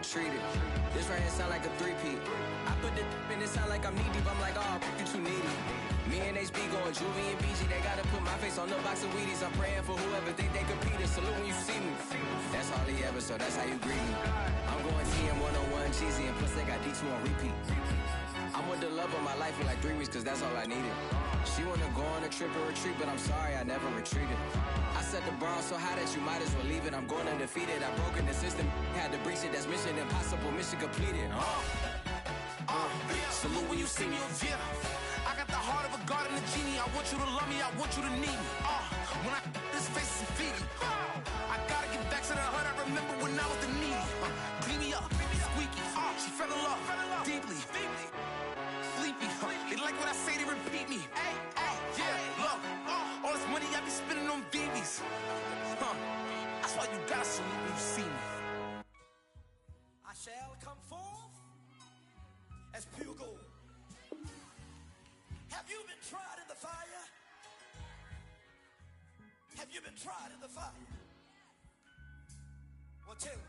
treated. This right here sound like a three-peat. I put the in it sound like I'm knee deep. I'm like, oh, you too needy. Me and HB going Juvie and BG. They gotta put my face on the box of Wheaties. I'm praying for whoever think they competed. Salute when you see me. That's all he ever, so that's how you greet me. I'm going TM 101 cheesy, and plus they got D2 on repeat. I'm with the love of my life for like 3 weeks, cause that's all I needed. She wanna go on a trip or retreat, but I'm sorry, I never retreated. I set the bar so high that you might as well leave it. I'm going undefeated. I broke in the system, had to breach it. That's mission impossible, mission completed. Salute when you see me, yeah. I got the heart of a god and a genie. I want you to love me, I want you to need me. When I this face is feedy. I gotta get back to the hood. I remember when I was the needy. Clean me up, squeaky. She fell in love deeply. Sleepy. They like what I say, they repeat me. Yeah, look. All this money I be spending on BBs. That's why you gotta salute when you see me. I shall come forth as pure gold. Have you been tried in the fire? Have you been tried in the fire? Well, tell me,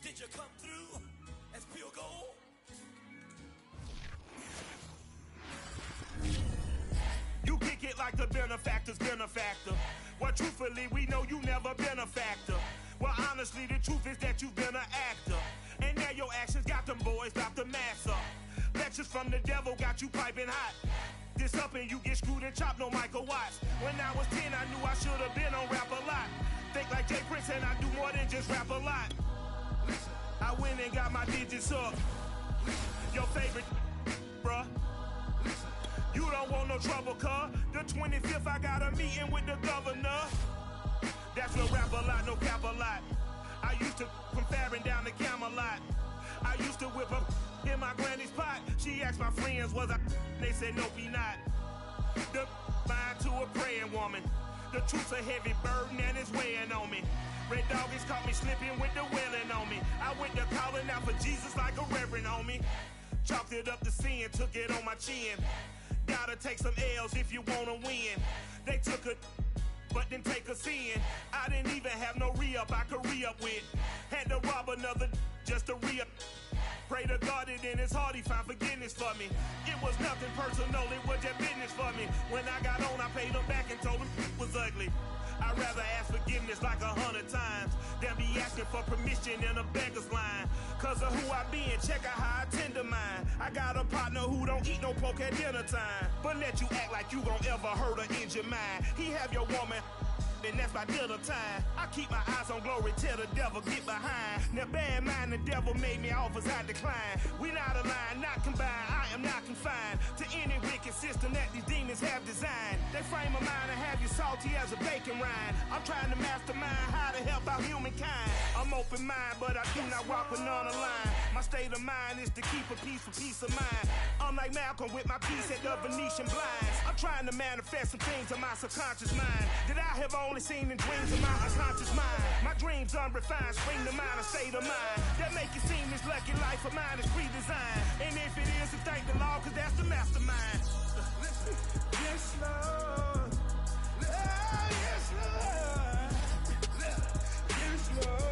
did you come through as pure gold? You kick it like the benefactor's benefactor. Well, truthfully, we know you never been a factor. Well, honestly, the truth is that you've been an actor. And now your actions got them boys drop the mask up. Lectures from the devil got you piping hot. This up and you get screwed and chopped, no Michael Watts. When I was 10, I knew I should have been on rap a lot. Think like Jay Prince and I do more than just rap a lot. I went and got my digits up. Your favorite, bruh. You don't want no trouble, cuz. The 25th, I got a meeting with the governor. That's no rap a lot, no cap a lot. I used to from Farron down to Camelot. I used to whip up in my granny's pot. She asked my friends, was I? They said, nope, he not. The mind to a praying woman. The truth's a heavy burden and it's weighing on me. Red doggies caught me slipping with the wailing on me. I went to calling out for Jesus like a reverend on me. Chalked it up to sin, took it on my chin. Gotta take some L's if you wanna win. They took a but didn't take us in. I didn't even have no re-up I could re-up with. Had to rob another just to re-up. Pray to God it in his heart he found forgiveness for me. It was nothing personal, it was just business for me. When I got on, I paid him back and told him it was ugly. I'd rather ask forgiveness like 100 times than be asking for permission in a beggar's line. Cause of who I be and check out how I tend to mine. I got a partner who don't eat no pork at dinner time, but let you act like you gon' ever hurt or injure mine. He have your woman, and that's my dinner time. I keep my eyes on glory till the devil get behind. Now bear in mind the devil made me offers I decline. We not aligned, not combined, I am not confined to any wicked system that these demons have designed. They frame a mind and have you salty as a bacon rind. I'm trying to mastermind how to help out humankind. I'm open mind, but I do not walk with none aligned. My state of mind is to keep a peace for peace of mind. I'm like Malcolm with my piece at the Venetian blinds. I'm trying to manifest some things in my subconscious mind that I have only seen in dreams of my unconscious mind. My dreams unrefined, spring to mind, a state of mind that make it seem this lucky life of mine is pre-designed. And if it is, then thank the Lord, cause that's the mastermind. Yes, Lord. Yes, Lord. Yes, Lord.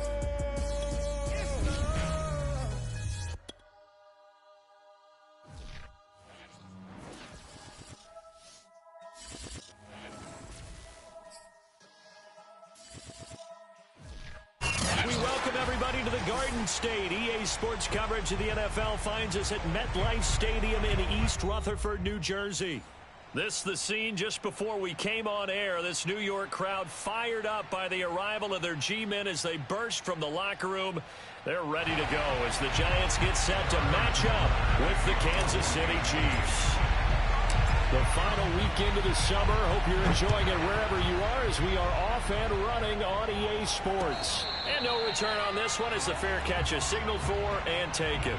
We welcome everybody to the Garden State. EA Sports coverage of the NFL finds us at MetLife Stadium in East Rutherford, New Jersey. This the scene just before we came on air. This New York crowd fired up by the arrival of their G-men as they burst from the locker room. They're ready to go as the Giants get set to match up with the Kansas City Chiefs. The final weekend of the summer. Hope you're enjoying it wherever you are as we are off and running on EA Sports. And no return on this one as the fair catch is signaled for and taken.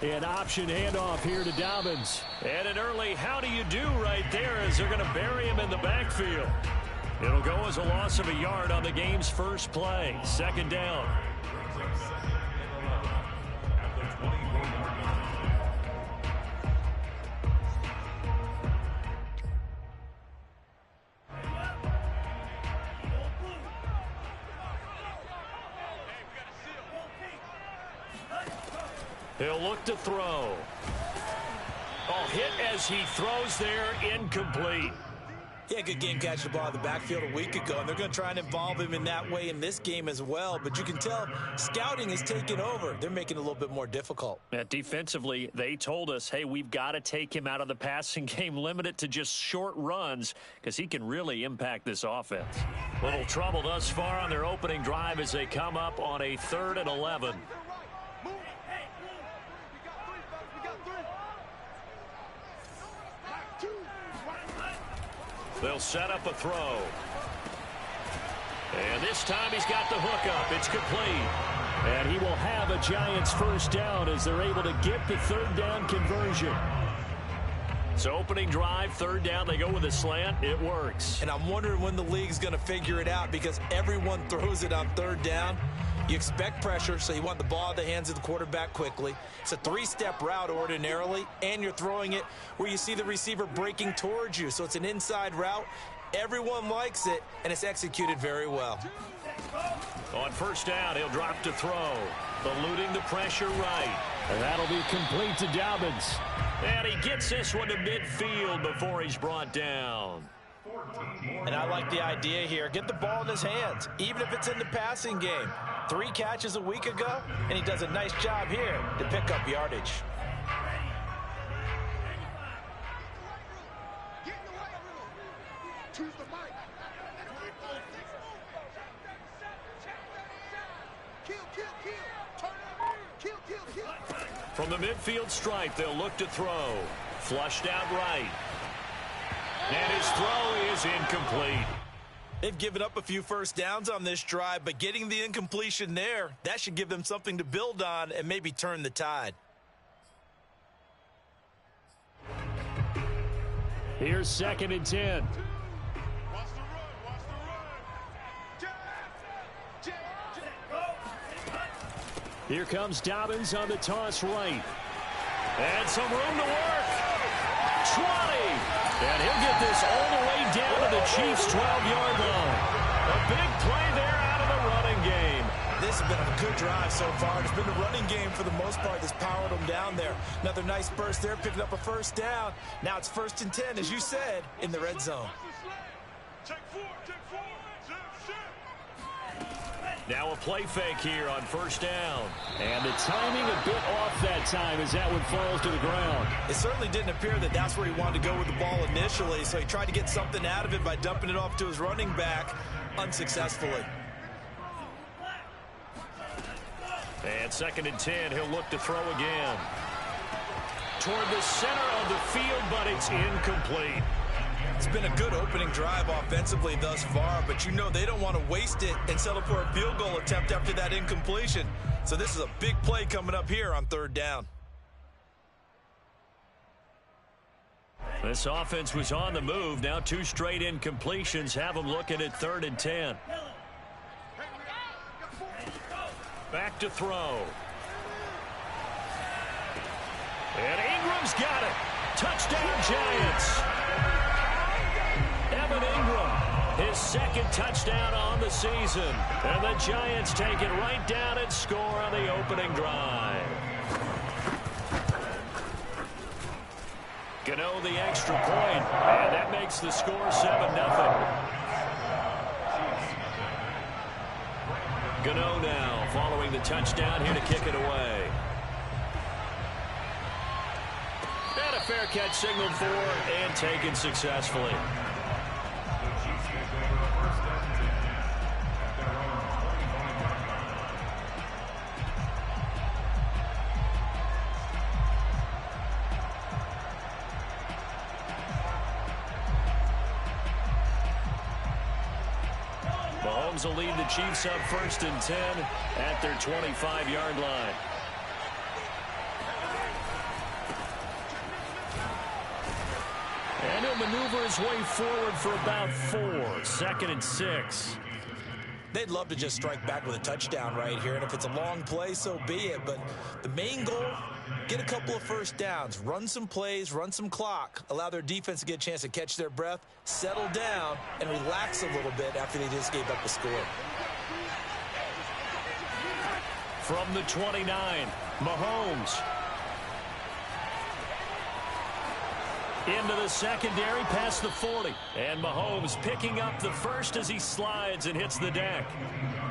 An option handoff here to Dobbins. And an early how do you do right there as they're going to bury him in the backfield. It'll go as a loss of a yard on the game's first play. Second down. He'll look to throw. Oh, hit as he throws there, incomplete. Yeah, good game catching the ball in the backfield a week ago, and they're going to try and involve him in that way in this game as well. But you can tell scouting is taking over. They're making it a little bit more difficult. Defensively, they told us, hey, we've got to take him out of the passing game, limit it to just short runs, because he can really impact this offense. Little trouble thus far on their opening drive as they come up on a 3rd and 11. They'll set up a throw. And this time he's got the hook up. It's complete. And he will have a Giants first down as they're able to get the 3rd down conversion. So opening drive, 3rd down, they go with a slant. It works. And I'm wondering when the league's going to figure it out because everyone throws it on 3rd down. You expect pressure, so you want the ball in the hands of the quarterback quickly. It's a 3-step route ordinarily, and you're throwing it where you see the receiver breaking towards you. So it's an inside route. Everyone likes it, and it's executed very well. On first down, he'll drop to throw. Eluding the pressure right. And that'll be complete to Dobbins. And he gets this one to midfield before he's brought down. And I like the idea here. Get the ball in his hands, even if it's in the passing game. 3 catches a week ago, and he does a nice job here to pick up yardage. From the midfield stripe, they'll look to throw. Flushed out right. And his throw is incomplete. They've given up a few first downs on this drive, but getting the incompletion there, that should give them something to build on and maybe turn the tide. Here's 2nd and 10. Here comes Dobbins on the toss right. And some room to work. 20. And he'll get this all the way down to the Chiefs' 12-yard line. A big play there out of the running game. This has been a good drive so far. It's been the running game for the most part that's powered them down there. Another nice burst there, picking up a first down. Now it's 1st and 10, as you said, in the red zone. Now a play fake here on first down. And the timing a bit off that time as that one falls to the ground. It certainly didn't appear that that's where he wanted to go with the ball initially, so he tried to get something out of it by dumping it off to his running back unsuccessfully. And 2nd and 10, he'll look to throw again. Toward the center of the field, but it's incomplete. It's been a good opening drive offensively thus far, but you know they don't want to waste it and settle for a field goal attempt after that incompletion. So this is a big play coming up here on 3rd down. This offense was on the move. Now 2 straight incompletions have them looking at 3rd and 10. Back to throw. And Ingram's got it. Touchdown, Giants. Evan Ingram, his 2nd touchdown on the season. And the Giants take it right down and score on the opening drive. Gano the extra point, and that makes the score 7-0. Gano now following the touchdown here to kick it away. And a fair catch signaled for and taken successfully. Mahomes will lead the Chiefs up 1st and 10 at their 25-yard line. maneuver his way forward for about 4. 2nd and 6. They'd love to just strike back with a touchdown right here, and if it's a long play, so be it. But the main goal, get a couple of first downs, run some plays, run some clock, allow their defense to get a chance to catch their breath, settle down, and relax a little bit after they just gave up the score. From the 29, Mahomes. Into the secondary, past the 40. And Mahomes picking up the first as he slides and hits the deck.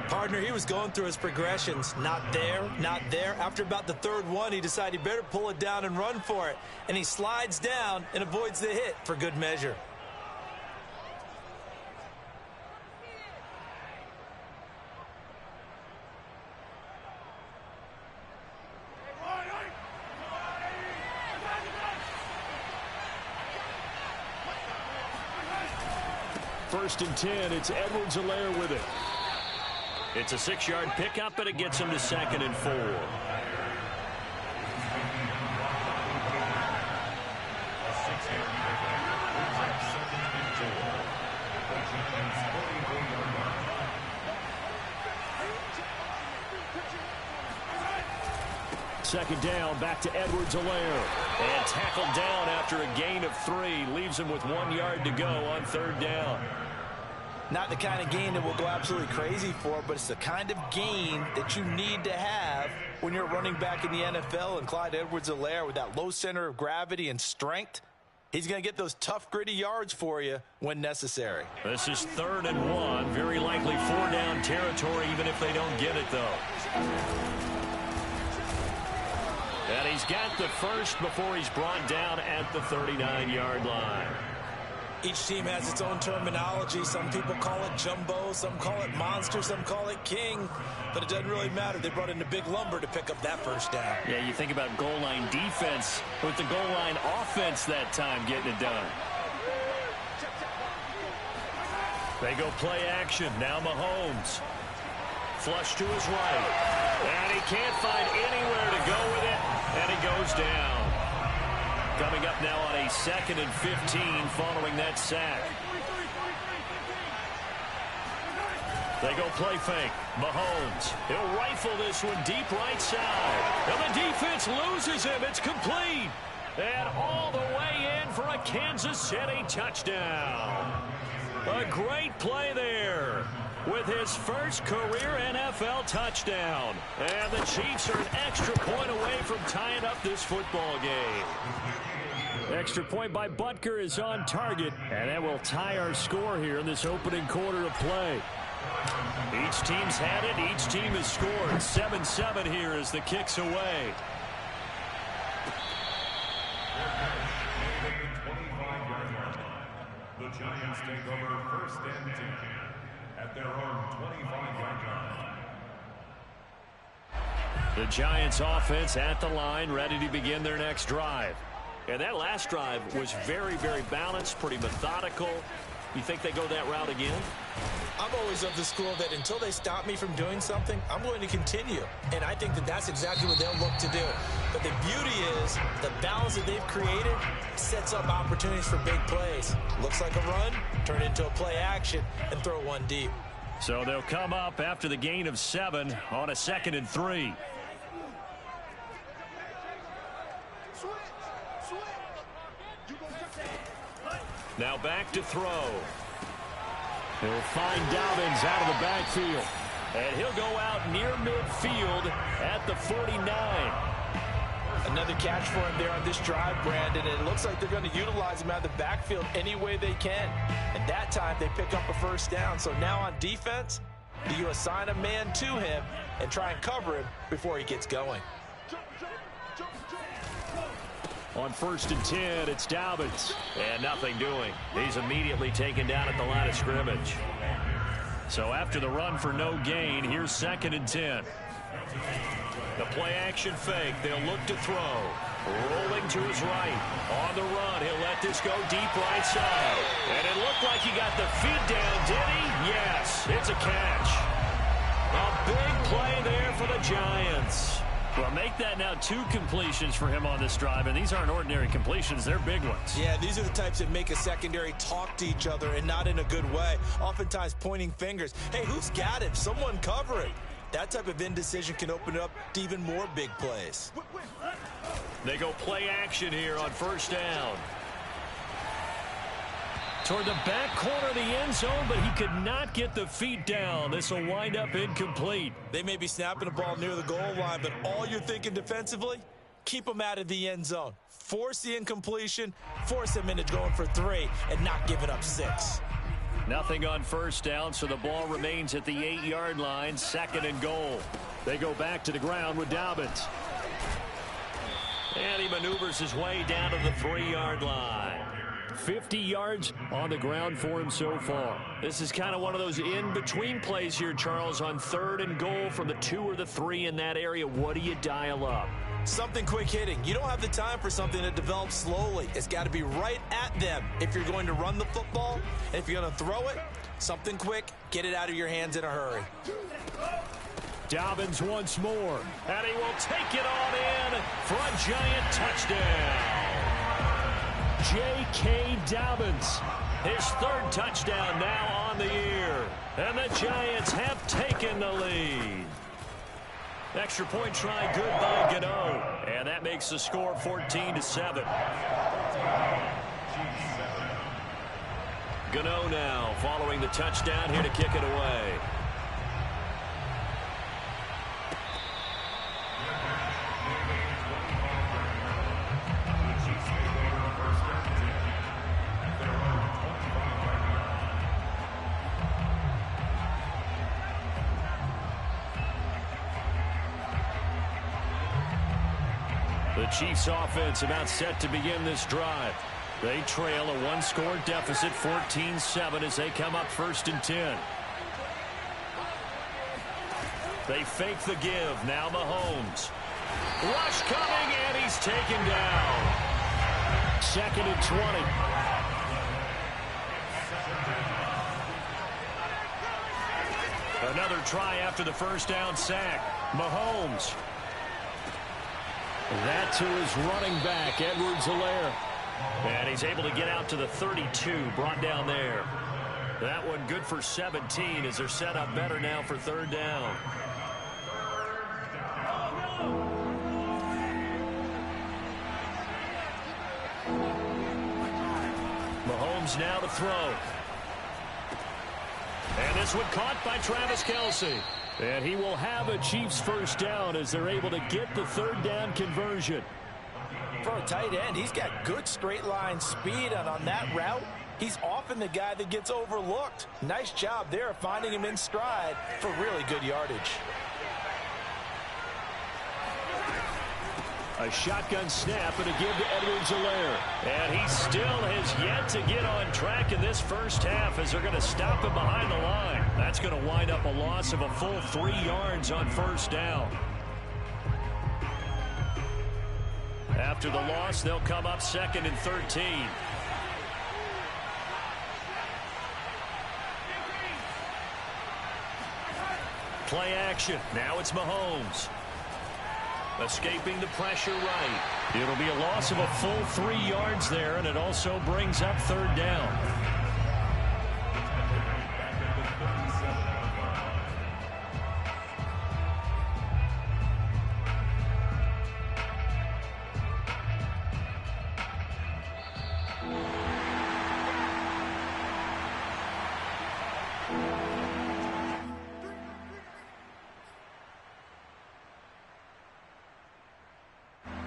Partner, he was going through his progressions. Not there, not there. After about the 3rd one, he decided he better pull it down and run for it. And he slides down and avoids the hit for good measure. First and 10, it's Edwards-Helaire with it. It's a 6-yard pickup, and it gets him to 2nd and 4. Second down, back to Edwards-Helaire. And tackled down after a gain of 3. Leaves him with 1 yard to go on 3rd down. Not the kind of gain that we'll go absolutely crazy for, but it's the kind of gain that you need to have when you're running back in the NFL. And Clyde Edwards-Helaire, with that low center of gravity and strength, he's going to get those tough, gritty yards for you when necessary. This is 3rd and 1. Very likely 4-down territory, even if they don't get it, though. And he's got the first before he's brought down at the 39-yard line. Each team has its own terminology. Some people call it jumbo, some call it monster, some call it king. But it doesn't really matter. They brought in the big lumber to pick up that first down. Yeah, you think about goal line defense with the goal line offense that time getting it done. They go play action. Now Mahomes. Flush to his right. And he can't find anywhere to go with it. And he goes down. Coming up now on a 2nd and 15 following that sack. They go play fake. Mahomes. He'll rifle this one deep right side. And the defense loses him. It's complete. And all the way in for a Kansas City touchdown. A great play there with his first career NFL touchdown. And the Chiefs are an extra point away from tying up this football game. Extra point by Butker is on target, and that will tie our score here in this opening quarter of play. Each team's had it. Each team has scored. 7-7 here as the kick's away. The Giants take over 1st and 10 at their own 25-yard line. The Giants offense at the line, ready to begin their next drive. And that last drive was very, very balanced, pretty methodical. You think they go that route again? I'm always of the school that until they stop me from doing something, I'm going to continue. And I think that that's exactly what they'll look to do. But the beauty is the balance that they've created sets up opportunities for big plays. Looks like a run, turn it into a play action, and throw one deep. So they'll come up after the gain of 7 on a 2nd and 3. Now back to throw. He'll find Dobbins out of the backfield. And he'll go out near midfield at the 49. Another catch for him there on this drive, Brandon. And it looks like they're going to utilize him out of the backfield any way they can. And that time they pick up a first down. So now on defense, do you assign a man to him and try and cover him before he gets going? On 1st and 10, it's Dobbins. And nothing doing. He's immediately taken down at the line of scrimmage. So after the run for no gain, here's 2nd and 10. The play action fake. They'll look to throw. Rolling to his right. On the run, he'll let this go deep right side. And it looked like he got the feet down, did he? Yes, it's a catch. A big play there for the Giants. Well, make that now 2 completions for him on this drive, and these aren't ordinary completions. They're big ones. Yeah, these are the types that make a secondary talk to each other and not in a good way. Oftentimes pointing fingers. Hey, who's got it? Someone cover it. That type of indecision can open it up to even more big plays. They go play action here on first down. Toward the back corner of the end zone, but he could not get the feet down. This will wind up incomplete. They may be snapping the ball near the goal line, but all you're thinking defensively, keep them out of the end zone. Force the incompletion, force them into going for 3, and not giving up 6. Nothing on first down, so the ball remains at the 8-yard line, 2nd and goal. They go back to the ground with Dobbins. And he maneuvers his way down to the 3-yard line. 50 yards on the ground for him so far. This is kind of one of those in-between plays here, Charles, on 3rd and goal from the 2 or the 3 in that area. What do you dial up? Something quick hitting. You don't have the time for something that develops slowly. It's got to be right at them if you're going to run the football. And if you're going to throw it, something quick, get it out of your hands in a hurry. Dobbins once more, and he will take it on in for a giant touchdown. J.K. Dobbins, his 3rd touchdown now on the year, and the Giants have taken the lead. Extra point try good by Gano, and that makes the score 14-7. Gano now following the touchdown here to kick it away. The Chiefs offense about set to begin this drive. They trail a 1-score deficit, 14-7, as they come up 1st and 10. They fake the give. Now Mahomes. Rush coming, and he's taken down. 2nd and 20. Another try after the first down sack. Mahomes. That to his running back, Edwards-Helaire. And he's able to get out to the 32, brought down there. That one good for 17 as they're set up better now for 3rd down. Mahomes now to throw. And this one caught by Travis Kelce. And he will have a Chiefs 1st down as they're able to get the 3rd down conversion. For a tight end, he's got good straight line speed, and on that route, he's often the guy that gets overlooked. Nice job there finding him in stride for really good yardage. A shotgun snap and a give to Edwards-Helaire. And he still has yet to get on track in this first half as they're going to stop him behind the line. That's going to wind up a loss of a full 3 yards on 1st down. After the loss, they'll come up 2nd and 13. Play action. Now it's Mahomes. Escaping the pressure right. It'll be a loss of a full 3 yards there, and it also brings up 3rd down.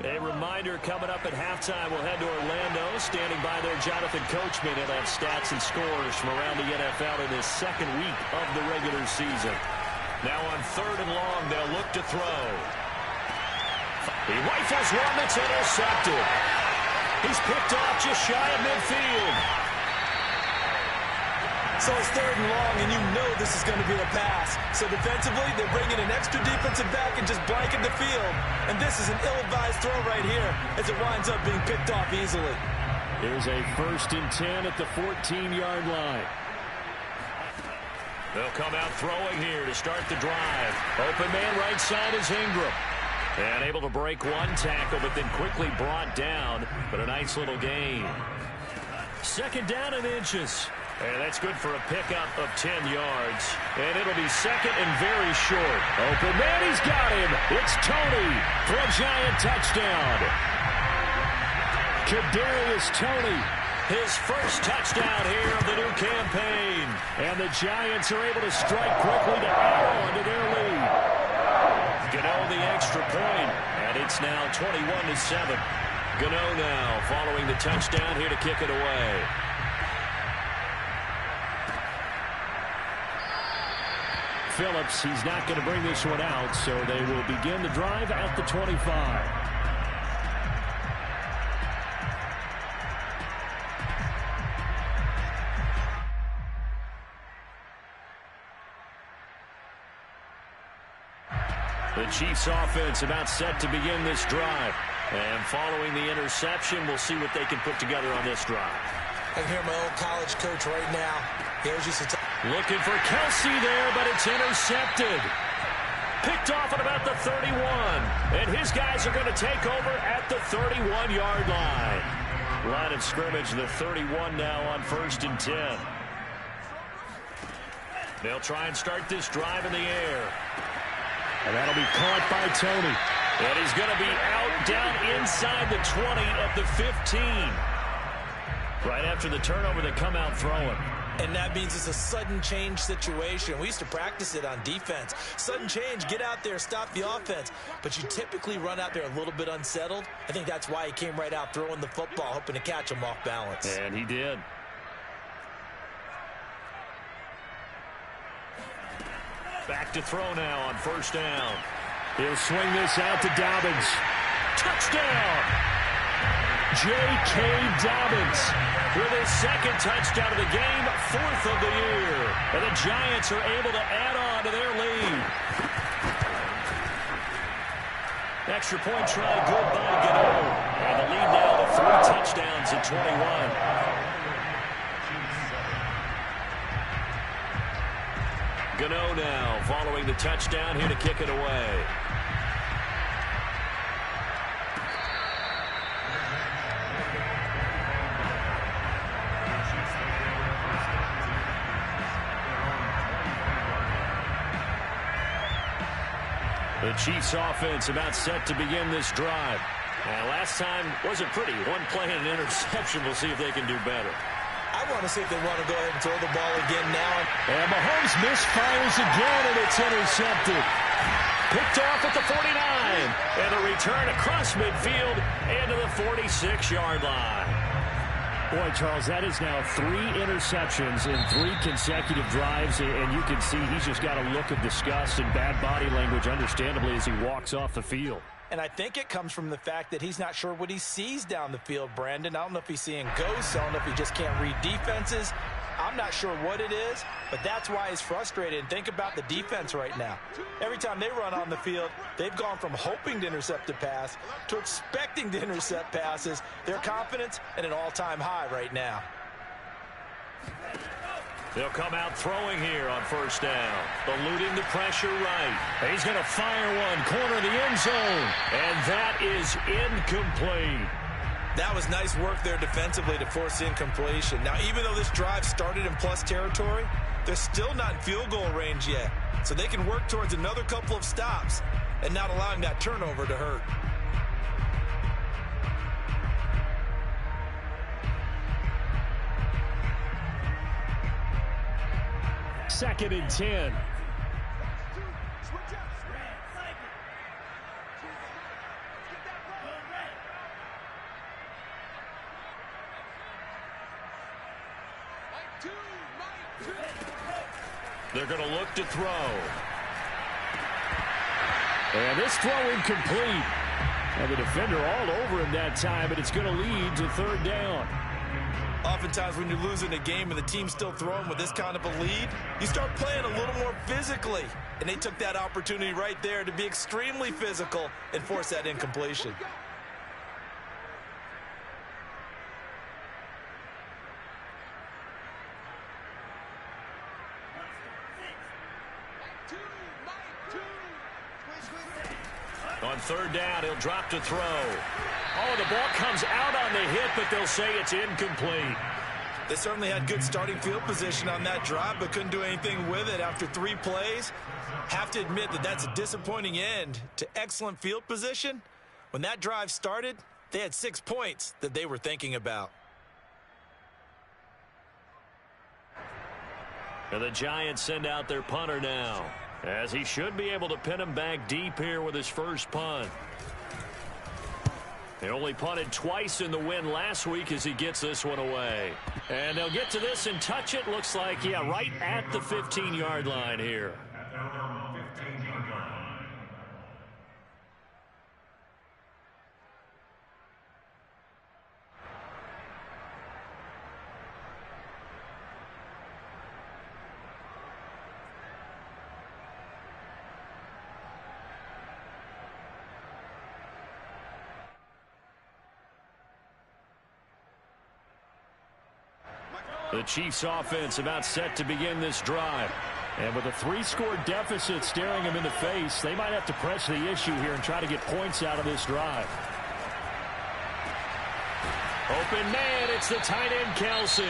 A reminder coming up at halftime, we'll head to Orlando. Standing by there, Jonathan Coachman. He'll have stats and scores from around the NFL in this 2nd week of the regular season. Now on 3rd and long, they'll look to throw. He rifles one that's intercepted. He's picked off just shy of midfield. So it's 3rd and long, and you know this is going to be a pass. So defensively, they're bringing an extra defensive back and just blanket the field. And this is an ill-advised throw right here as it winds up being picked off easily. Here's a 1st and 10 at the 14-yard line. They'll come out throwing here to start the drive. Open man right side is Ingram. And able to break one tackle, but then quickly brought down. But a nice little gain. Second down and inches. And that's good for a pickup of 10 yards. And it'll be second and very short. Open man, he's got him. It's Tony for a Giant touchdown. Kadarius Toney, his first touchdown here of the new campaign. And the Giants are able to strike quickly to add on to their lead. Gano the extra point, and it's now 21-7. Gano now following the touchdown here to kick it away. Phillips, he's not going to bring this one out, so they will begin the drive at the 25. The Chiefs offense about set to begin this drive. And following the interception, we'll see what they can put together on this drive. I can hear my old college coach right now. He always used to looking for Kelsey there, but it's intercepted. Picked off at about the 31. And his guys are going to take over at the 31-yard line. Line of scrimmage, the 31 now on 1st and 10. They'll try and start this drive in the air. And that'll be caught by Toney. And he's going to be out down inside the 20 at the 15. Right after the turnover, they come out throwing. And that means it's a sudden change situation. We used to practice it on defense. Sudden change, get out there, stop the offense. But you typically run out there a little bit unsettled. I think that's why he came right out throwing the football, hoping to catch him off balance. And he did. Back to throw now on 1st down. He'll swing this out to Dobbins. Touchdown! J.K. Dobbins with his second touchdown of the game, 4th of the year. And the Giants are able to add on to their lead. Extra point try good by Gano. And the lead now to 3 touchdowns at 21. Gano now following the touchdown here to kick it away. The Chiefs offense about set to begin this drive. Last time wasn't pretty. One play and an interception. We'll see if they can do better. I want to see if they want to go ahead and throw the ball again now. And Mahomes misfires again, and it's intercepted. Picked off at the 49. And a return across midfield into the 46-yard line. Boy, Charles, that is now 3 interceptions in 3 consecutive drives, and you can see he's just got a look of disgust and bad body language, understandably, as he walks off the field. And I think it comes from the fact that he's not sure what he sees down the field, Brandon. I don't know if he's seeing ghosts. I don't know if he just can't read defenses. I'm not sure what it is, but that's why he's frustrated. And think about the defense right now. Every time they run on the field, they've gone from hoping to intercept a pass to expecting to intercept passes. Their confidence at an all-time high right now. They'll come out throwing here on 1st down. Eluding the pressure right. He's going to fire one, corner of the end zone. And that is incomplete. That was nice work there defensively to force incompletion. Now, even though this drive started in plus territory, they're still not in field goal range yet. So they can work towards another couple of stops and not allowing that turnover to hurt. Second and 10. They're going to look to throw. And this throw incomplete. And the defender all over him that time, but it's going to lead to 3rd down. Oftentimes when you're losing a game and the team's still throwing with this kind of a lead, you start playing a little more physically. And they took that opportunity right there to be extremely physical and force that incompletion. On 3rd down. He'll drop to throw. Oh, the ball comes out on the hit, but they'll say it's incomplete. They certainly had good starting field position on that drive, but couldn't do anything with it after 3 plays. Have to admit that that's a disappointing end to excellent field position. When that drive started, they had 6 points that they were thinking about. And the Giants send out their punter now, as he should be able to pin him back deep here with his first punt. They only punted twice in the win last week as he gets this one away. And they'll get to this and touch it. Looks like, yeah, right at the 15-yard line here. The Chiefs offense about set to begin this drive. And with a 3-score deficit staring them in the face, they might have to press the issue here and try to get points out of this drive. Open man, it's the tight end Kelsey.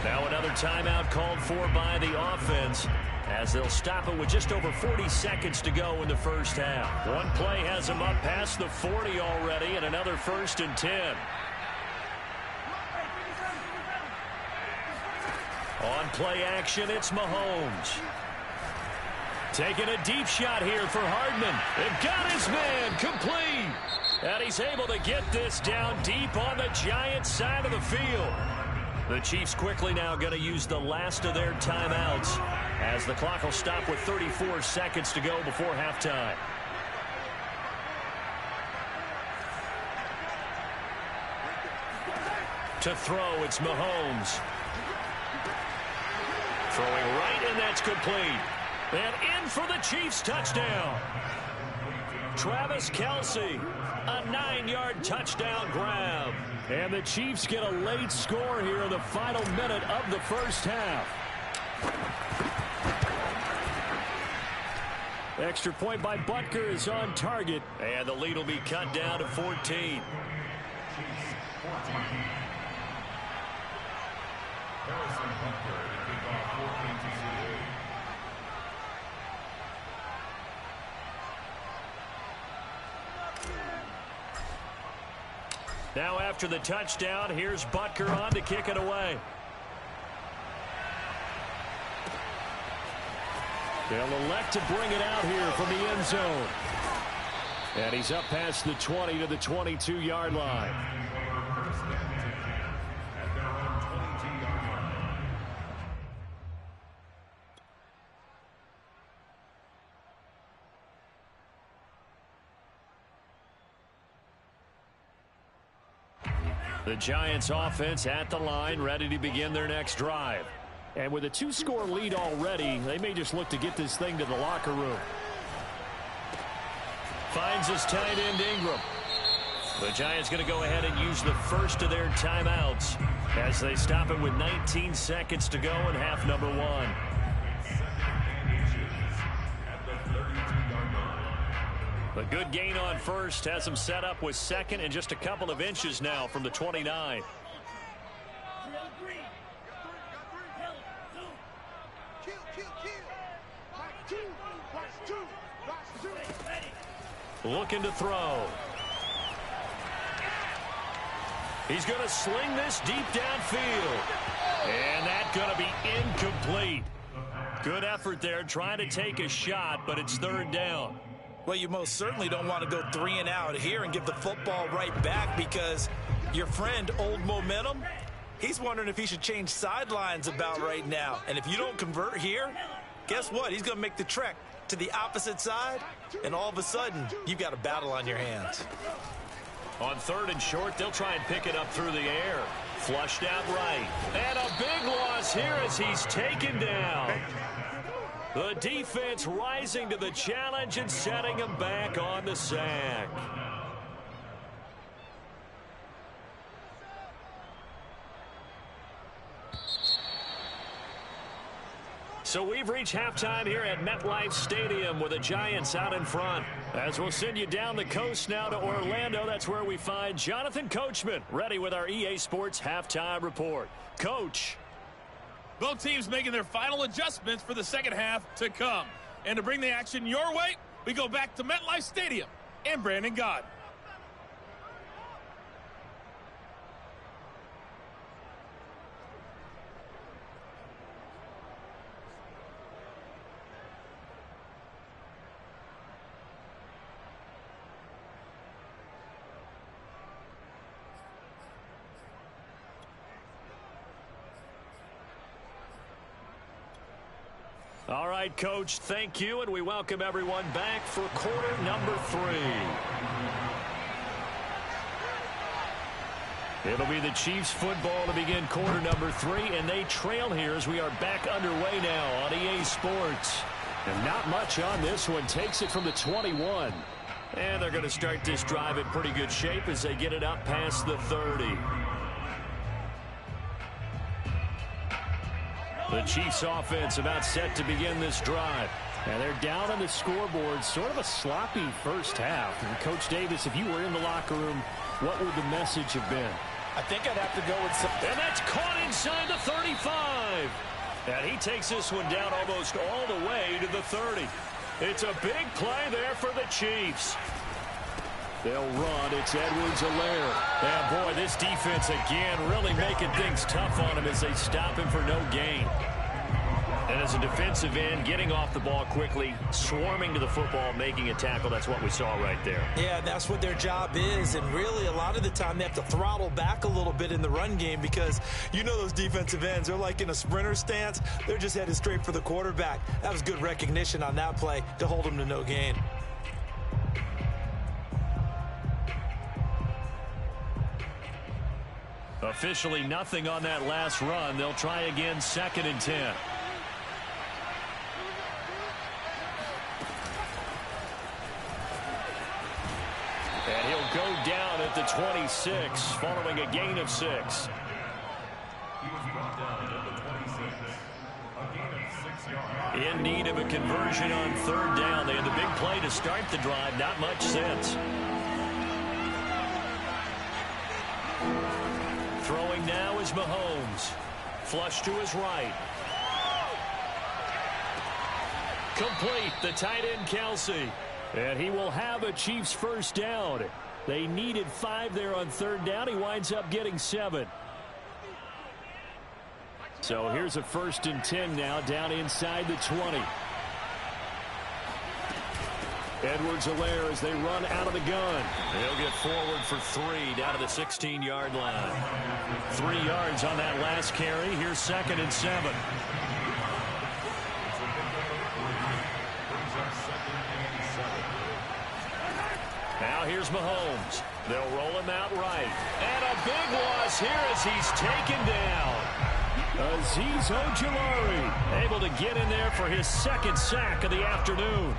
Now another timeout called for by the offense, as they'll stop it with just over 40 seconds to go in the first half. One play has them up past the 40 already, and another 1st and 10. On play action, it's Mahomes. Taking a deep shot here for Hardman. They've got his man complete. And he's able to get this down deep on the Giants side of the field. The Chiefs quickly now going to use the last of their timeouts, as the clock will stop with 34 seconds to go before halftime. To throw, it's Mahomes. Throwing right, and that's complete. And in for the Chiefs touchdown. Travis Kelsey, a 9-yard touchdown grab. And the Chiefs get a late score here in the final minute of the first half. Extra point by Butker is on target. And the lead will be cut down to 14. Now after the touchdown, here's Butker on to kick it away. They'll elect to bring it out here from the end zone. And he's up past the 20 to the 22-yard line. The Giants offense at the line, ready to begin their next drive. And with a 2-score lead already, they may just look to get this thing to the locker room. Finds his tight end Ingram. The Giants going to go ahead and use the first of their timeouts as they stop it with 19 seconds to go in half number 1. A good gain on first has them set up with second and just a couple of inches now from the 29. Looking to throw. He's going to sling this deep downfield. And that's going to be incomplete. Good effort there trying to take a shot, but it's 3rd down. Well, you most certainly don't want to go 3 and out here and give the football right back, because your friend, Old Momentum, he's wondering if he should change sidelines about right now. And if you don't convert here, guess what? He's going to make the trek to the opposite side, and all of a sudden, you've got a battle on your hands. On 3rd and short, they'll try and pick it up through the air. Flushed out right. And a big loss here as he's taken down. The defense rising to the challenge and setting him back on the sack. So we've reached halftime here at MetLife Stadium with the Giants out in front. As we'll send you down the coast now to Orlando, that's where we find Jonathan Coachman ready with our EA Sports halftime report. Coach. Both teams making their final adjustments for the second half to come. And to bring the action your way, we go back to MetLife Stadium and Brandon Gott. All right, Coach, thank you, and we welcome everyone back for quarter number 3. It'll be the Chiefs football to begin quarter number 3, and they trail here as we are back underway now on EA Sports. And not much on this one. Takes it from the 21. And they're going to start this drive in pretty good shape as they get it up past the 30. The Chiefs offense about set to begin this drive. And they're down on the scoreboard. Sort of a sloppy first half. And Coach Davis, if you were in the locker room, what would the message have been? I think I'd have to go with some. And that's caught inside the 35. And he takes this one down almost all the way to the 30. It's a big play there for the Chiefs. They'll run. It's Edwards-Helaire. And, boy, this defense again really making things tough on him as they stop him for no gain. And as a defensive end, getting off the ball quickly, swarming to the football, making a tackle, that's what we saw right there. Yeah, that's what their job is. And really, a lot of the time, they have to throttle back a little bit in the run game because you know those defensive ends, they're like in a sprinter stance. They're just headed straight for the quarterback. That was good recognition on that play to hold him to no gain. Officially nothing on that last run. They'll try again, 2nd and 10. And he'll go down at the 26 following a gain of 6. He was brought down at the 26. A gain of 6 yards. In need of a conversion on 3rd down. They had the big play to start the drive. Not much since. Throwing now is Mahomes. Flush to his right. Complete. The tight end, Kelsey. And he will have a Chiefs first down. They needed 5 there on 3rd down. He winds up getting 7. So here's a 1st and 10 now down inside the 20. Edwards-Helaire as they run out of the gun. They'll get forward for 3 down to the 16-yard line. 3 yards on that last carry. Here's 2nd and 7. Now here's Mahomes. They'll roll him out right. And a big loss here as he's taken down. Azeez Ojulari able to get in there for his 2nd sack of the afternoon.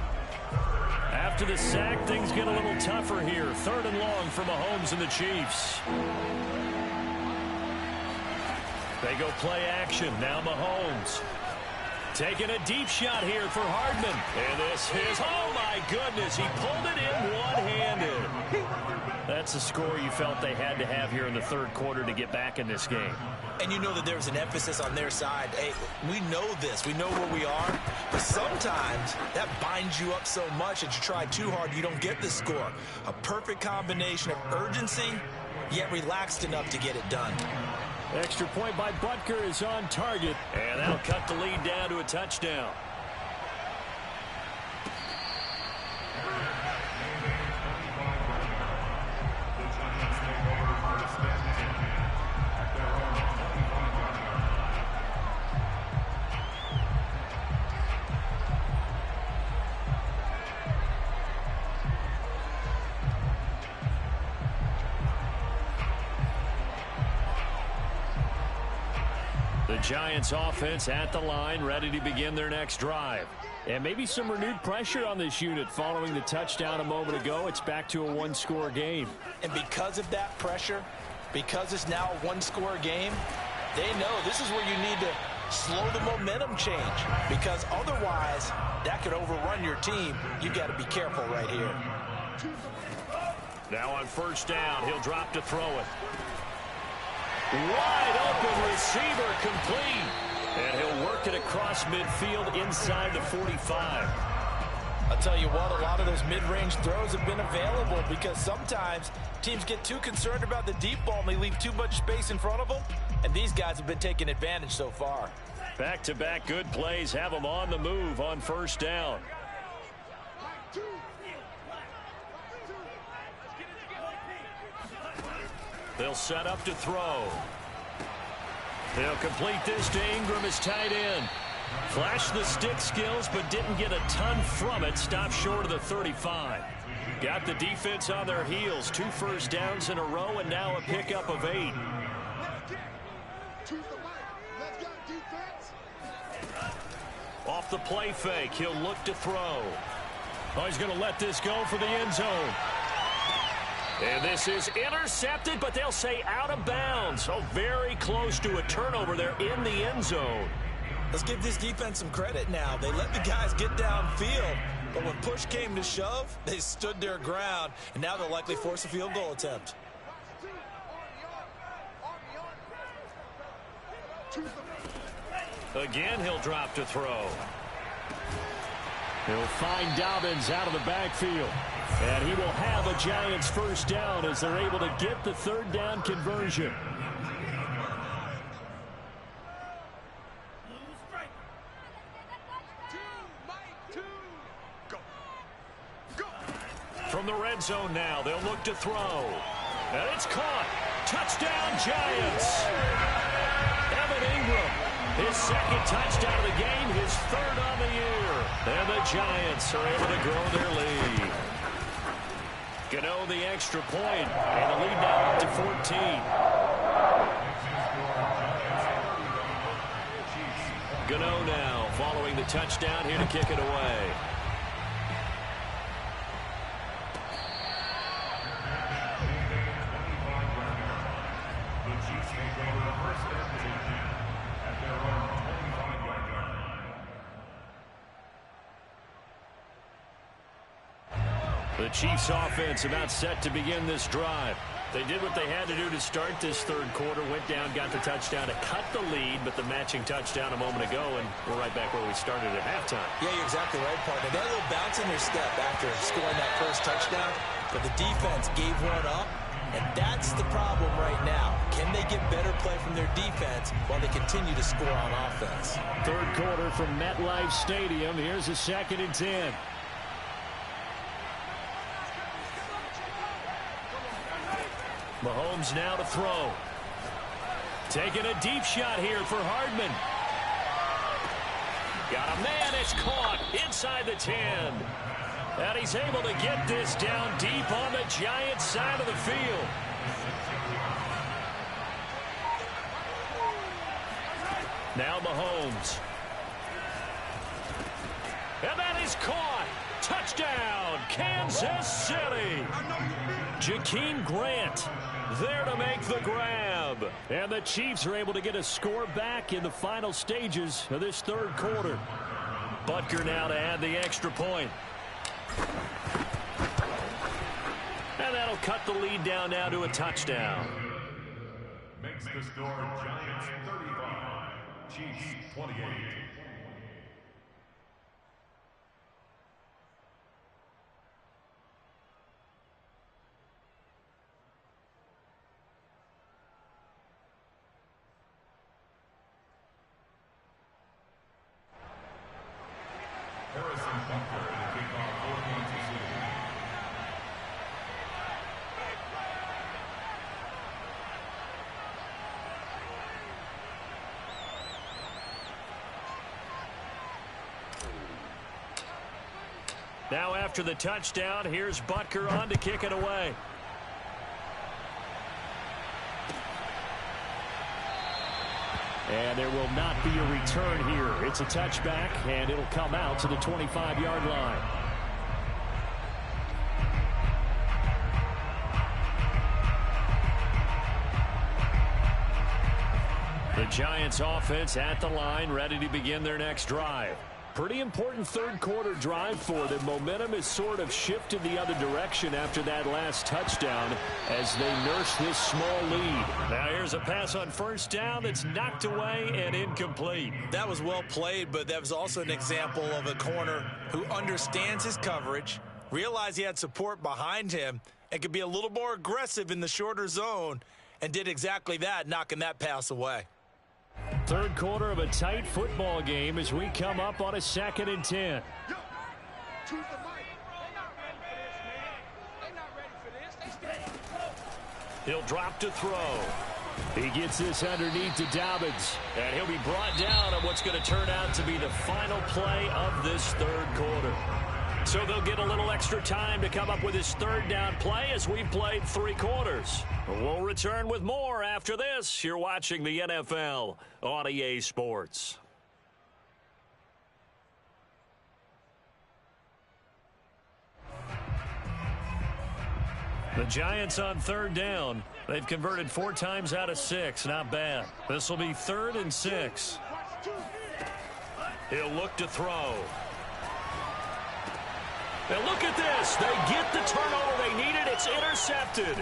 After the sack, things get a little tougher here. 3rd and long for Mahomes and the Chiefs. They go play action. Now Mahomes. Taking a deep shot here for Hardman. And this is, oh my goodness, he pulled it in one-handed. That's the score you felt they had to have here in the 3rd quarter to get back in this game. And you know that there's an emphasis on their side. Hey, we know this. We know where we are. But sometimes that binds you up so much that you try too hard, you don't get the score. A perfect combination of urgency, yet relaxed enough to get it done. Extra point by Butker is on target. And that'll cut the lead down to a touchdown. The Giants offense at the line, ready to begin their next drive. And maybe some renewed pressure on this unit following the touchdown a moment ago. It's back to a 1-score game. And because of that pressure, because it's now a 1-score game, they know this is where you need to slow the momentum change, because otherwise that could overrun your team. You got to be careful right here. Now on first down, he'll drop to throw it. Wide open receiver, complete. And he'll work it across midfield inside the 45. I'll tell you what, a lot of those mid-range throws have been available because sometimes teams get too concerned about the deep ball and they leave too much space in front of them. And these guys have been taking advantage so far. Back-to-back good plays have them on the move on first down. They'll set up to throw. They'll complete this to Ingram as tight end. Flashed the stick skills, but didn't get a ton from it. Stopped short of the 35. Got the defense on their heels. 2 first downs in a row, and now a pickup of 8. Off the play fake, he'll look to throw. Oh, he's going to let this go for the end zone. And this is intercepted, but they'll say out of bounds. So very close to a turnover there in the end zone. Let's give this defense some credit now. They let the guys get downfield, but when push came to shove, they stood their ground, and now they'll likely force a field goal attempt. Again, he'll drop to throw. He'll find Dobbins out of the backfield. And he will have a Giants first down as they're able to get the third down conversion. From the red zone now, they'll look to throw. And it's caught. Touchdown, Giants. Evan Ingram, his second touchdown of the game, his third on the year. And the Giants are able to grow their lead. Gano the extra point, and the lead now up to 14. Gano now following the touchdown here to kick it away. The Chiefs offense about set to begin this drive. They did what they had to do to start this third quarter. Went down, got the touchdown to cut the lead, but the matching touchdown a moment ago, and we're right back where we started at halftime. Yeah, you're exactly right, partner. They had a little bounce in their step after scoring that first touchdown, but the defense gave one up, and that's the problem right now. Can they get better play from their defense while they continue to score on offense? Third quarter from MetLife Stadium. Here's a 2nd and 10. Mahomes now to throw. Taking a deep shot here for Hardman. Got a man, it's caught inside the 10. And he's able to get this down deep on the Giants side of the field. Now Mahomes. And that is caught. Touchdown, Kansas City. Jakeem Grant there to make the grab. And the Chiefs are able to get a score back in the final stages of this third quarter. Butker now to add the extra point. And that'll cut the lead down now to a touchdown. Makes the score Giants 35, Chiefs 28. Now after the touchdown, here's Butker on to kick it away. And there will not be a return here. It's a touchback, and it'll come out to the 25-yard line. The Giants offense at the line, ready to begin their next drive. Pretty important third quarter drive for them. Momentum has sort of shifted the other direction after that last touchdown as they nurse this small lead. Now here's a pass on first down that's knocked away and incomplete. That was well played, but that was also an example of a corner who understands his coverage, realized he had support behind him, and could be a little more aggressive in the shorter zone, and did exactly that, knocking that pass away. Third quarter of a tight football game as we come up on a 2nd and 10. He'll drop to throw. He gets this underneath to Dobbins, and he'll be brought down on what's going to turn out to be the final play of this third quarter. So they'll get a little extra time to come up with his third down play as we've played 3 quarters. We'll return with more after this. You're watching the NFL on EA Sports. The Giants on third down. They've converted 4 times out of 6. Not bad. This will be 3rd and 6. He'll look to throw. And look at this. They get the turnover they needed. It's intercepted.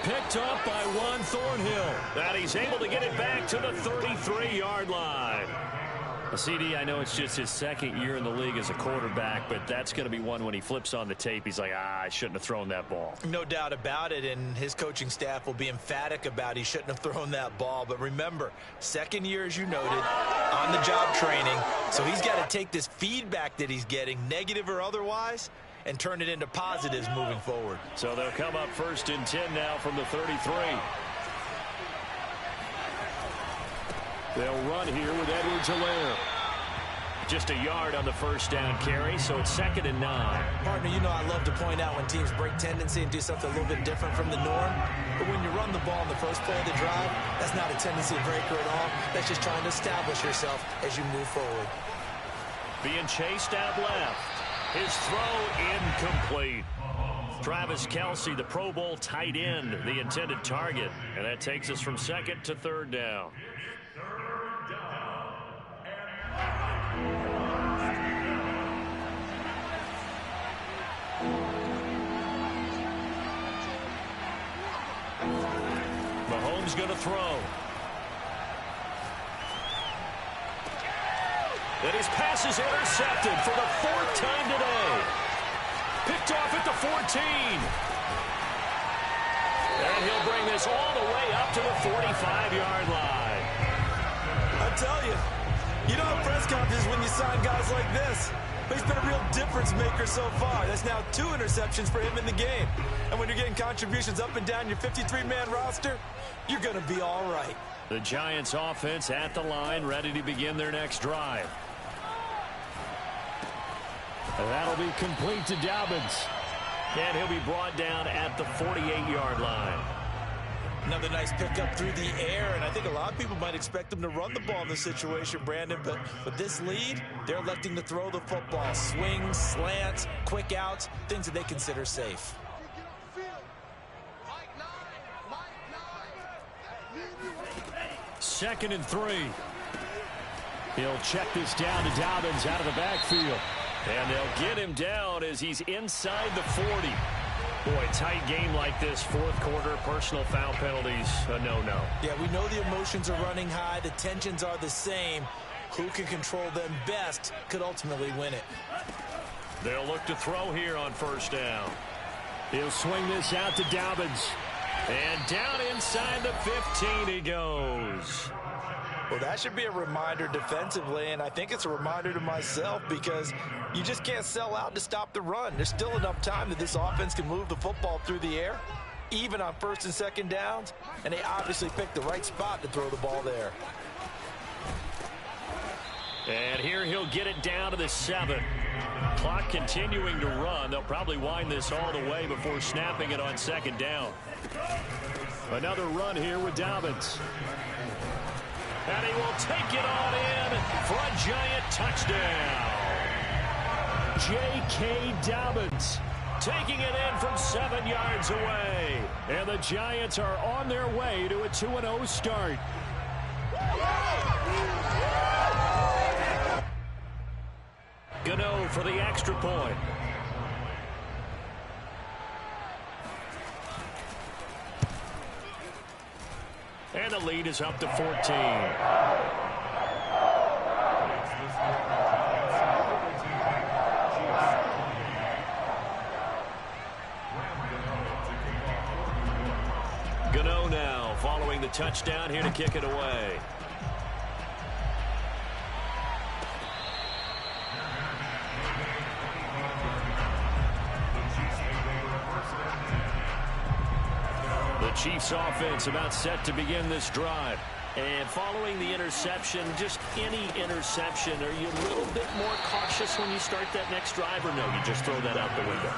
Picked up by Juan Thornhill. And he's able to get it back to the 33-yard line. CD, I know it's just his 2nd year in the league as a quarterback, but that's going to be one when he flips on the tape. He's like, I shouldn't have thrown that ball. No doubt about it, and his coaching staff will be emphatic about he shouldn't have thrown that ball. But remember, 2nd year, as you noted, on-the-job training. So he's got to take this feedback that he's getting, negative or otherwise, and turn it into positives moving forward. So they'll come up 1st and 10 now from the 33. They'll run here with Edwards-Helaire. Just a yard on the first down carry, so it's 2nd and 9. Partner, you know I love to point out when teams break tendency and do something a little bit different from the norm. But when you run the ball in the first play of the drive, that's not a tendency breaker at all. That's just trying to establish yourself as you move forward. Being chased out left. His throw incomplete. Travis Kelce, the Pro Bowl tight end, the intended target. And that takes us from 2nd to 3rd down. Mahomes going to throw. And his pass is intercepted for the 4th time today. Picked off at the 14. And he'll bring this all the way up to the 45-yard line. I tell you, you don't have press conferences when you sign guys like this. But he's been a real difference maker so far. That's now 2 interceptions for him in the game. And when you're getting contributions up and down your 53-man roster, you're going to be all right. The Giants offense at the line, ready to begin their next drive. And that'll be complete to Dobbins. And he'll be brought down at the 48-yard line. Another nice pickup through the air, and I think a lot of people might expect them to run the ball in this situation, Brandon, but with this lead, they're electing to throw the football. Swings, slants, quick outs, things that they consider safe. Second and 3. He'll check this down to Dobbins out of the backfield. And they'll get him down as he's inside the 40. Boy, tight game like this, 4th quarter, personal foul penalties, a no-no. Yeah, we know the emotions are running high. The tensions are the same. Who can control them best could ultimately win it. They'll look to throw here on 1st down. He'll swing this out to Dobbins. And down inside the 15 he goes. Well, that should be a reminder defensively, and I think it's a reminder to myself because you just can't sell out to stop the run. There's still enough time that this offense can move the football through the air, even on 1st and 2nd downs, and they obviously picked the right spot to throw the ball there. And here he'll get it down to the 7. Clock continuing to run. They'll probably wind this all the way before snapping it on 2nd down. Another run here with Dobbins. And he will take it on in for a Giant touchdown. J.K. Dobbins taking it in from 7 yards away. And the Giants are on their way to a 2-0 start. Gano for the extra point. And the lead is up to 14. Gano now following the touchdown here to kick it away. The Chiefs offense about set to begin this drive. And following the interception, just any interception, are you a little bit more cautious when you start that next drive, or no, you just throw that out the window?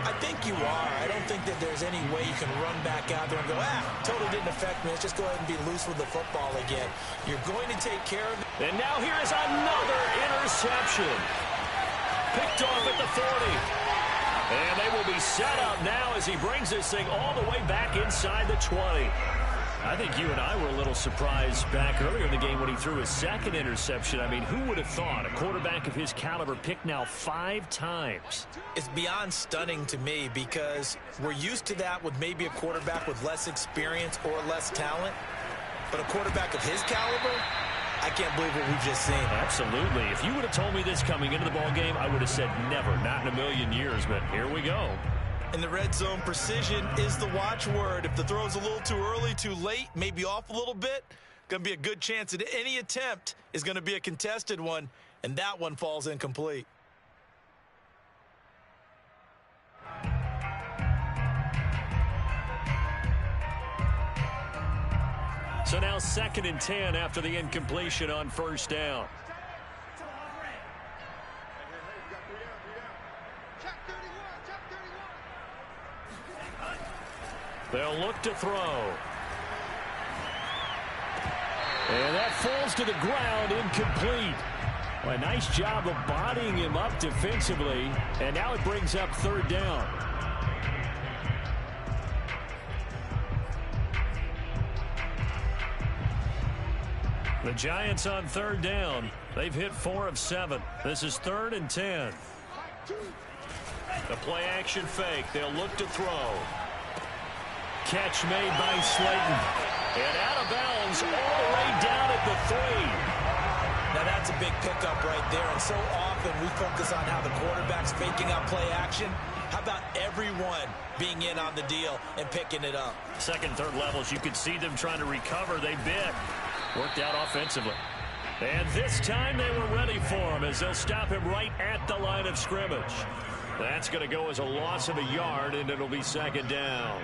I think you are. I don't think that there's any way you can run back out there and go, totally didn't affect me. Let's just go ahead and be loose with the football again. You're going to take care of it. And now here is another interception. Picked off at the 40. And they will be set up now as he brings this thing all the way back inside the 20. I think you and I were a little surprised back earlier in the game when he threw his second interception. I mean, who would have thought a quarterback of his caliber picked now 5 times? It's beyond stunning to me because we're used to that with maybe a quarterback with less experience or less talent. But a quarterback of his caliber, I can't believe what we've just seen. Absolutely. If you would have told me this coming into the ball game, I would have said never, not in a million years. But here we go. In the red zone, precision is the watchword. If the throw's a little too early, too late, maybe off a little bit, going to be a good chance that any attempt is going to be a contested one, and that one falls incomplete. So now 2nd and 10 after the incompletion on first down. They'll look to throw. And that falls to the ground, incomplete. Well, a nice job of bodying him up defensively. And now it brings up 3rd down. The Giants on 3rd down. They've hit 4 of 7. This is 3rd and 10. The play action fake. They'll look to throw. Catch made by Slayton. And out of bounds all the way down at the 3. Now that's a big pickup right there. And so often we focus on how the quarterback's faking out play action. How about everyone being in on the deal and picking it up? 2nd, 3rd levels, you could see them trying to recover. They bit. Worked out offensively. And this time they were ready for him as they'll stop him right at the line of scrimmage. That's going to go as a loss of a yard, and it'll be 2nd down.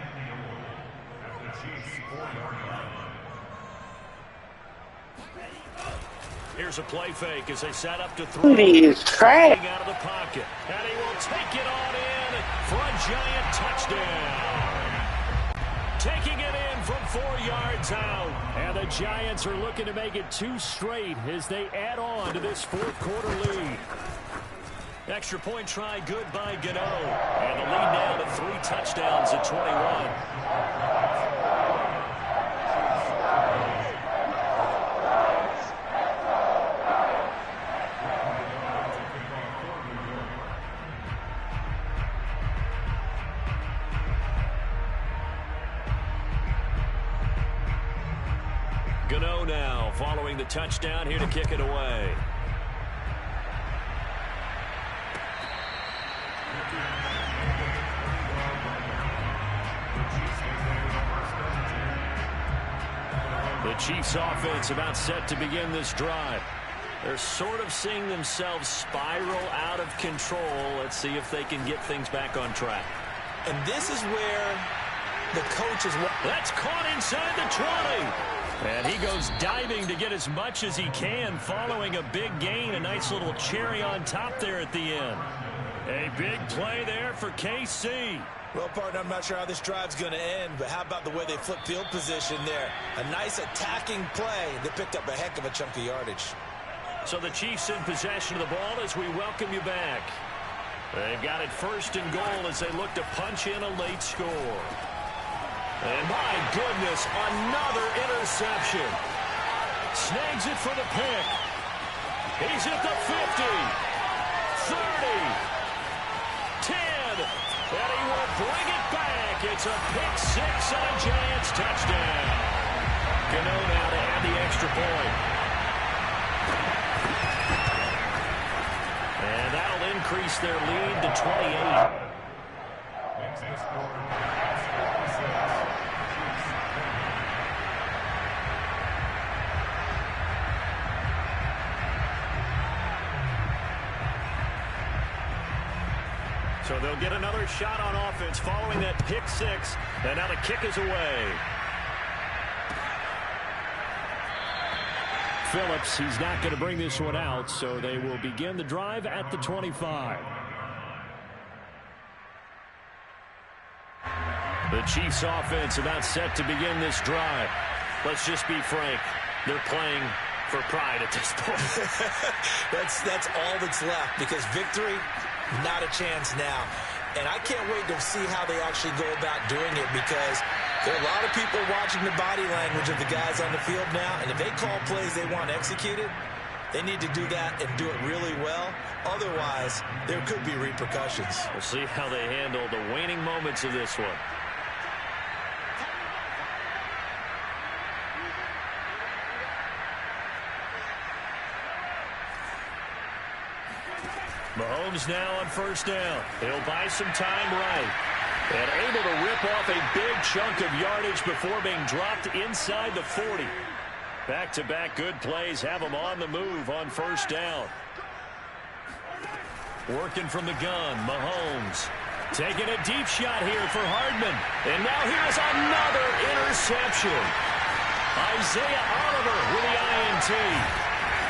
Here's a play fake as they set up to throw. He's trash. Out of the pocket. And he will take it on in for a Giant touchdown. Taking it in from 4 yards out. And the Giants are looking to make it 2 straight as they add on to this 4th quarter lead. Extra point try good by Gano. And the lead now to 3 touchdowns at 21. Gano now following the touchdown here to kick it away. The Chiefs offense about set to begin this drive. They're sort of seeing themselves spiral out of control. Let's see if they can get things back on track. And this is where the coach is... That's caught inside the 20. And he goes diving to get as much as he can following a big gain. A nice little cherry on top there at the end. A big play there for KC. Well, partner, I'm not sure how this drive's going to end, but how about the way they flip field position there? A nice attacking play. They picked up a heck of a chunk of yardage. So the Chiefs in possession of the ball as we welcome you back. They've got it 1st and goal as they look to punch in a late score. And my goodness, another interception. Snags it for the pick. He's at the 50, 30, 10, and he will bring it back. It's a pick six and a Giants touchdown. Gano now to add the extra point. And that'll increase their lead to 28. So they'll get another shot on offense following that pick six. And now the kick is away. Phillips, he's not going to bring this one out, so they will begin the drive at the 25. The Chiefs offense about set to begin this drive. Let's just be frank. They're playing for pride at this point. That's all that's left, because victory, not a chance now. And I can't wait to see how they actually go about doing it, because there are a lot of people watching the body language of the guys on the field now, and if they call plays they want executed, they need to do that and do it really well. Otherwise, there could be repercussions. We'll see how they handle the waning moments of this one. Mahomes now on first down. He'll buy some time right. And able to rip off a big chunk of yardage before being dropped inside the 40. Back-to-back good plays have him on the move on first down. Working from the gun, Mahomes. Taking a deep shot here for Hardman. And now here's another interception. Isaiah Oliver with the INT.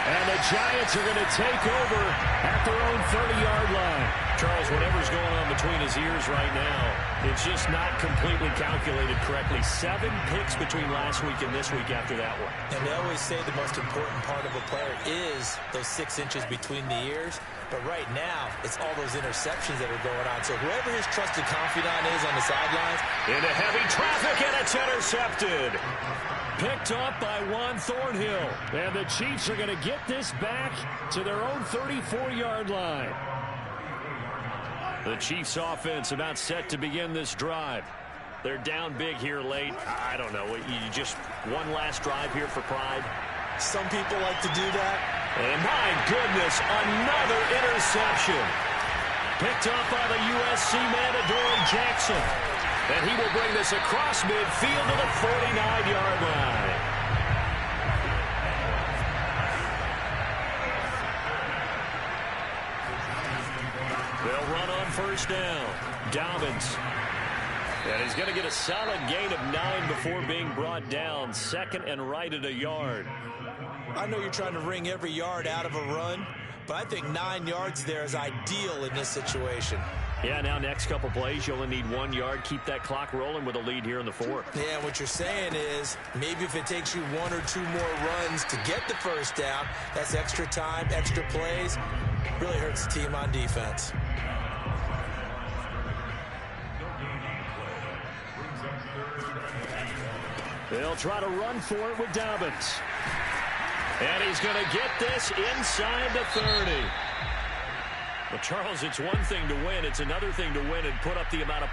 And the Giants are going to take over at their own 30-yard line. Charles, whatever's going on between his ears right now, it's just not completely calculated correctly. 7 picks between last week and this week after that one. And they always say the most important part of a player is those 6 inches between the ears. But right now, it's all those interceptions that are going on. So whoever his trusted confidant is on the sidelines. Into heavy traffic, and it's intercepted. Picked up by Juan Thornhill. And the Chiefs are going to get this back to their own 34-yard line. The Chiefs offense about set to begin this drive. They're down big here late. I don't know. You just one last drive here for pride. Some people like to do that. And my goodness, another interception. Picked up by the USC man, Adoree Jackson. And he will bring this across midfield to the 49-yard line. They'll run on first down. Dobbins. And he's going to get a solid gain of 9 before being brought down. Second and right at a yard. I know you're trying to wring every yard out of a run, but I think 9 yards there is ideal in this situation. Yeah, now next couple plays, you only need 1 yard. Keep that clock rolling with a lead here in the 4th. Yeah, what you're saying is maybe if it takes you 1 or 2 more runs to get the first down, that's extra time, extra plays. Really hurts the team on defense. They'll try to run for it with Dobbins. And he's going to get this inside the 30. Well, Charles, it's one thing to win. It's another thing to win and put up the amount of